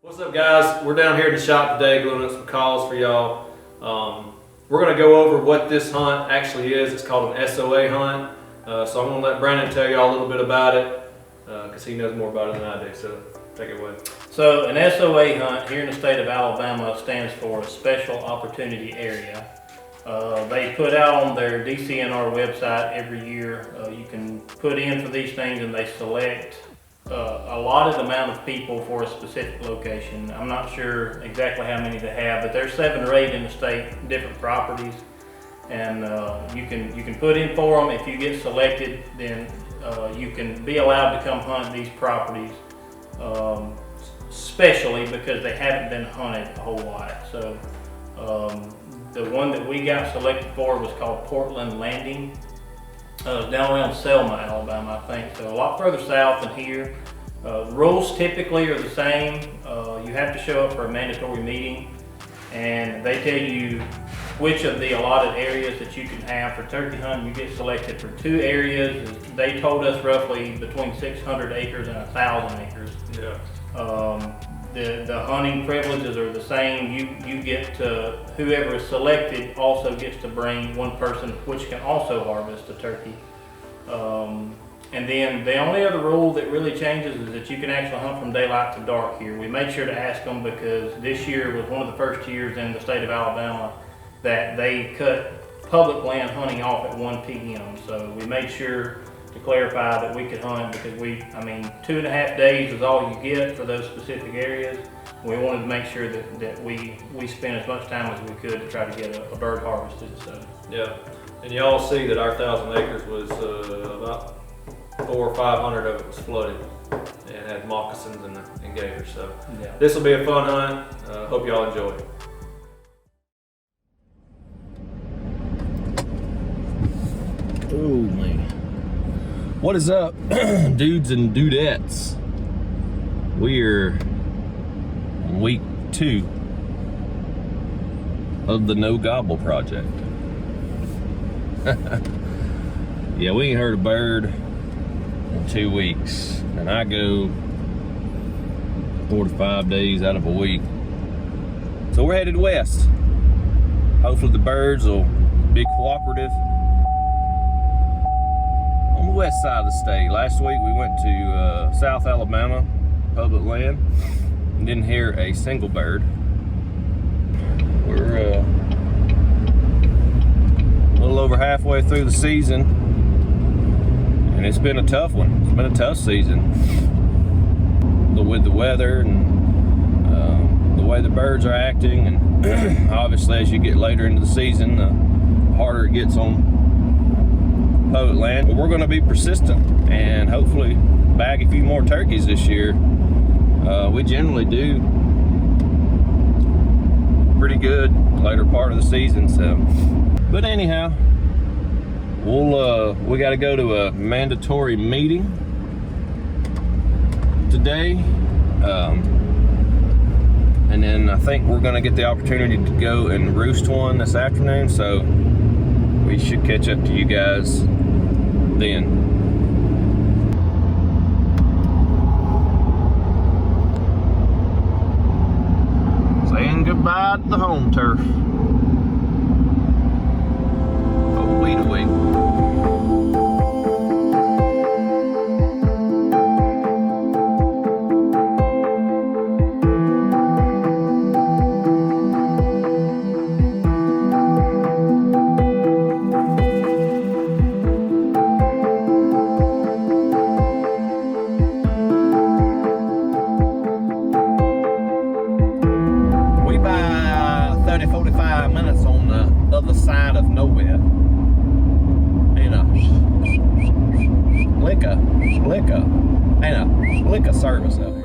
What's up, guys? We're down here in the shop today gluing up some calls for y'all. We're going to go over what this hunt actually is. It's called an SOA hunt. So I'm going to let Brandon tell y'all a little bit about it because he knows more about it than I do. So take it away. So an SOA hunt here in the state of Alabama stands for a Special Opportunity Area. They put out on their DCNR website every year, you can put in for these things and they select a allotted amount of people for a specific location. I'm not sure exactly how many they have, but there's 7 or 8 in the state, different properties. And you can put in for them. If you get selected, then you can be allowed to come hunt these properties, especially because they haven't been hunted a whole lot. So the one that we got selected for was called Portland Landing. Down around Selma, Alabama, I think. So a lot further south than here. The rules typically are the same. You have to show up for a mandatory meeting, and they tell you which of the allotted areas that you can have for turkey hunting. You get selected for 2 areas. They told us roughly between 600 acres and 1,000 acres. Yeah. The hunting privileges are the same. You get to, whoever is selected also gets to bring one person which can also harvest a turkey. And then the only other rule that really changes is that you can actually hunt from daylight to dark here. We made sure to ask them because this year was one of the first years in the state of Alabama that they cut public land hunting off at 1 p.m. So we made sure to clarify that we could hunt because 2.5 days is all you get for those specific areas. We wanted to make sure that we spent as much time as we could to try to get a bird harvested. So Yeah. And y'all see that our 1,000 acres was about 400 or 500 of it was flooded and had moccasins and gators. So yeah. This will be a fun hunt. Hope y'all enjoy it. Oh man. What is up, dudes and dudettes? We're on week 2 of the No Gobble project. Yeah, we ain't heard a bird in 2 weeks, and I go 4 to 5 days out of a week. So we're headed west. Hopefully the birds will be cooperative. On the west side of the state. Last week we went to South Alabama, public land, and didn't hear a single bird. We're a little over halfway through the season, and it's been a tough one. It's been a tough season. With the weather and the way the birds are acting, and obviously as you get later into the season, the harder it gets on public land. But we're going to be persistent and hopefully bag a few more turkeys this year. We generally do pretty good later part of the season. So, but anyhow, we got to go to a mandatory meeting today, and then I think we're going to get the opportunity to go and roost one this afternoon. So we should catch up to you guys then. Saying goodbye to the home turf. Oh, wait a week. Other side of nowhere. Ain't a liquor service out here.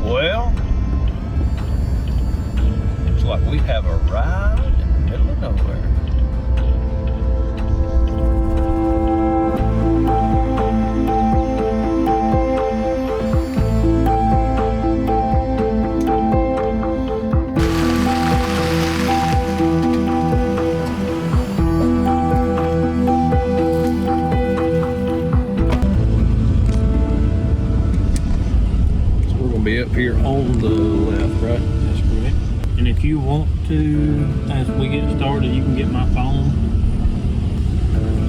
Well, looks like we have arrived in the middle of nowhere. the left, right? That's correct. And if you want to, as we get started, you can get my phone.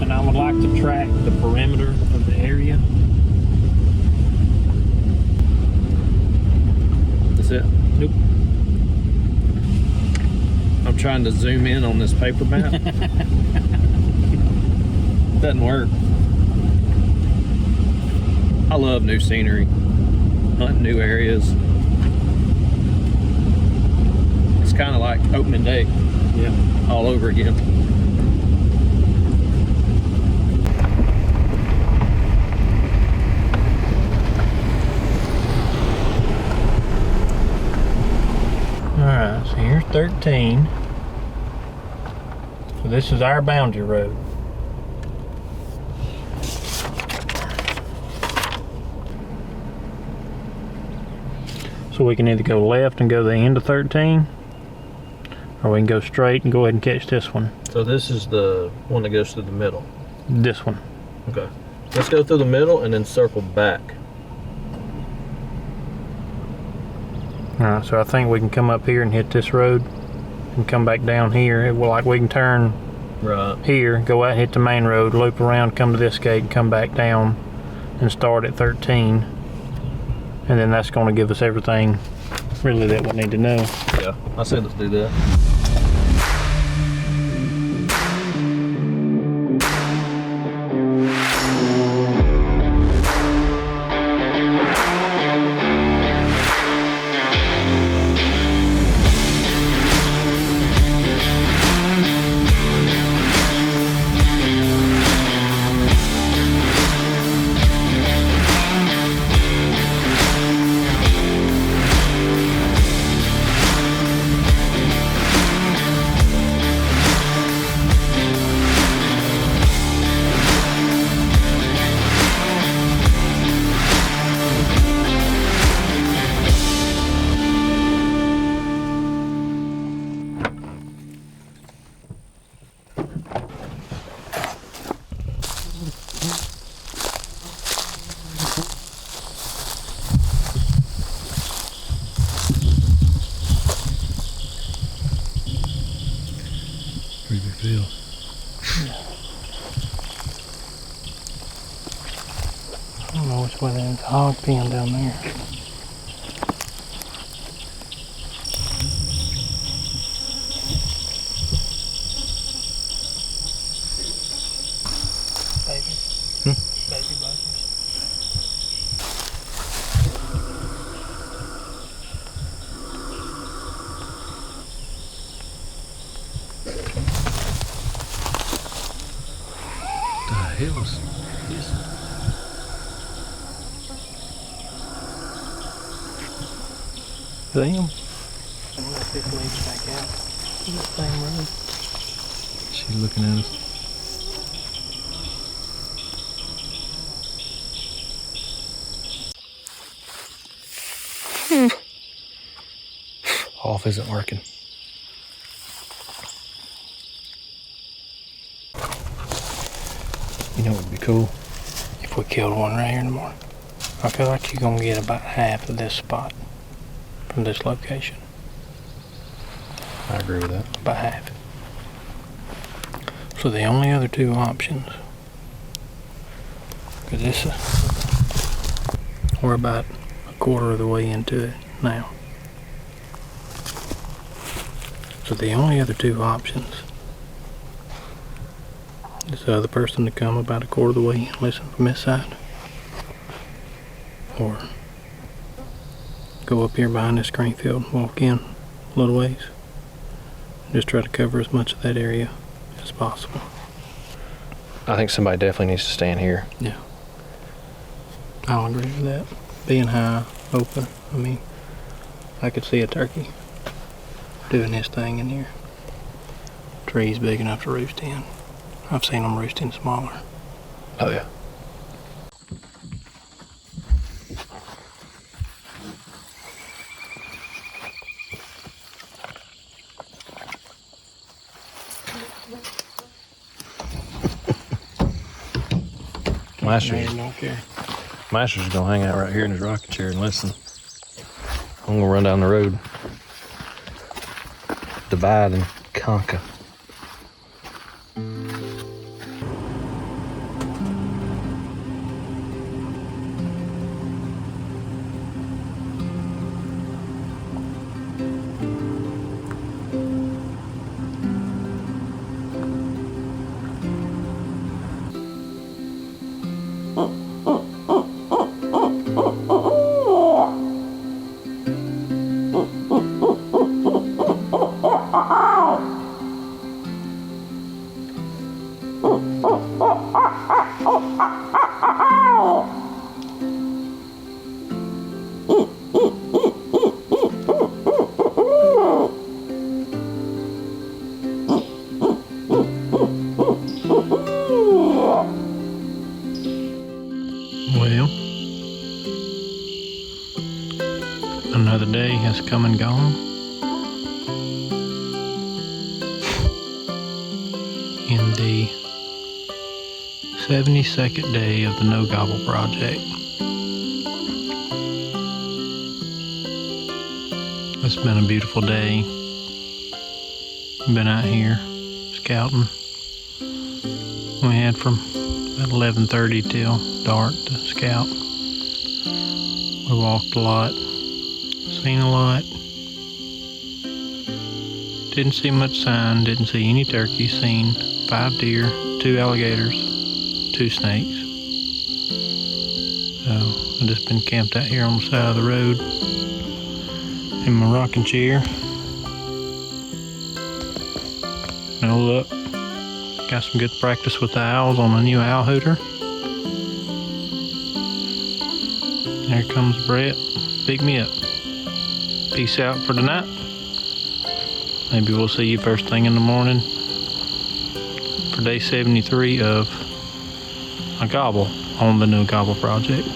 And I would like to track the perimeter of the area. That's it? Nope. I'm trying to zoom in on this paper map. Doesn't work. I love new scenery, hunting new areas. It's kind of like opening day, Yeah. all over again. Alright, so here's 13. So this is our boundary road. So we can either go left and go to the end of 13, or we can go straight and go ahead and catch this one. So this is the one that goes through the middle. This one. Okay. Let's go through the middle and then circle back. Alright, so I think we can come up here and hit this road and come back down here. It will, like, we can turn Right. here, go out, hit the main road, loop around, come to this gate, and come back down and start at 13. And then that's going to give us everything really that we need to know. Yeah. I said let's do that. Pretty big deal. I don't know which way there's a hog pen down there. Baby. Baby buzzers. The hell's this? Them? I'm gonna pick leaves back out. This same road. She's looking at us. Off isn't working. You know what would be cool? If we killed one right here in the morning. I feel like you're gonna get about half of this spot from this location. I agree with that. About half. So the only other two options, because this we're about a quarter of the way into it now. So the only other two options is the other person to come about a quarter of the way and listen from this side, or go up here behind this green field, walk in a little ways, and just try to cover as much of that area as possible. I think somebody definitely needs to stand here. Yeah, I'll agree with that. Being high, open, I mean, I could see a turkey doing his thing in here. Trees big enough to roost in. I've seen them roosting smaller. Oh yeah. Master's Man, don't care. gonna hang out right here in his rocking chair and listen. I'm gonna run down the road. Divide and conquer. Well, another day has come and gone. In the 72nd day of the No Gobble project. It's been a beautiful day. Been out here scouting. We had from about 11:30 till dark to scout. We walked a lot, seen a lot. Didn't see much sign, didn't see any turkeys, seen 5 deer, 2 alligators, 2 snakes. So I've just been camped out here on the side of the road in my rocking chair. Now look, got some good practice with the owls on a new owl hooter. There comes Brett, pick me up. Peace out for tonight. Maybe we'll see you first thing in the morning for day 73 of a gobble on the No Gobble project.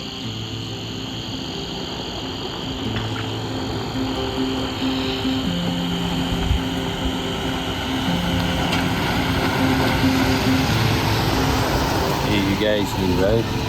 You guys, you ready?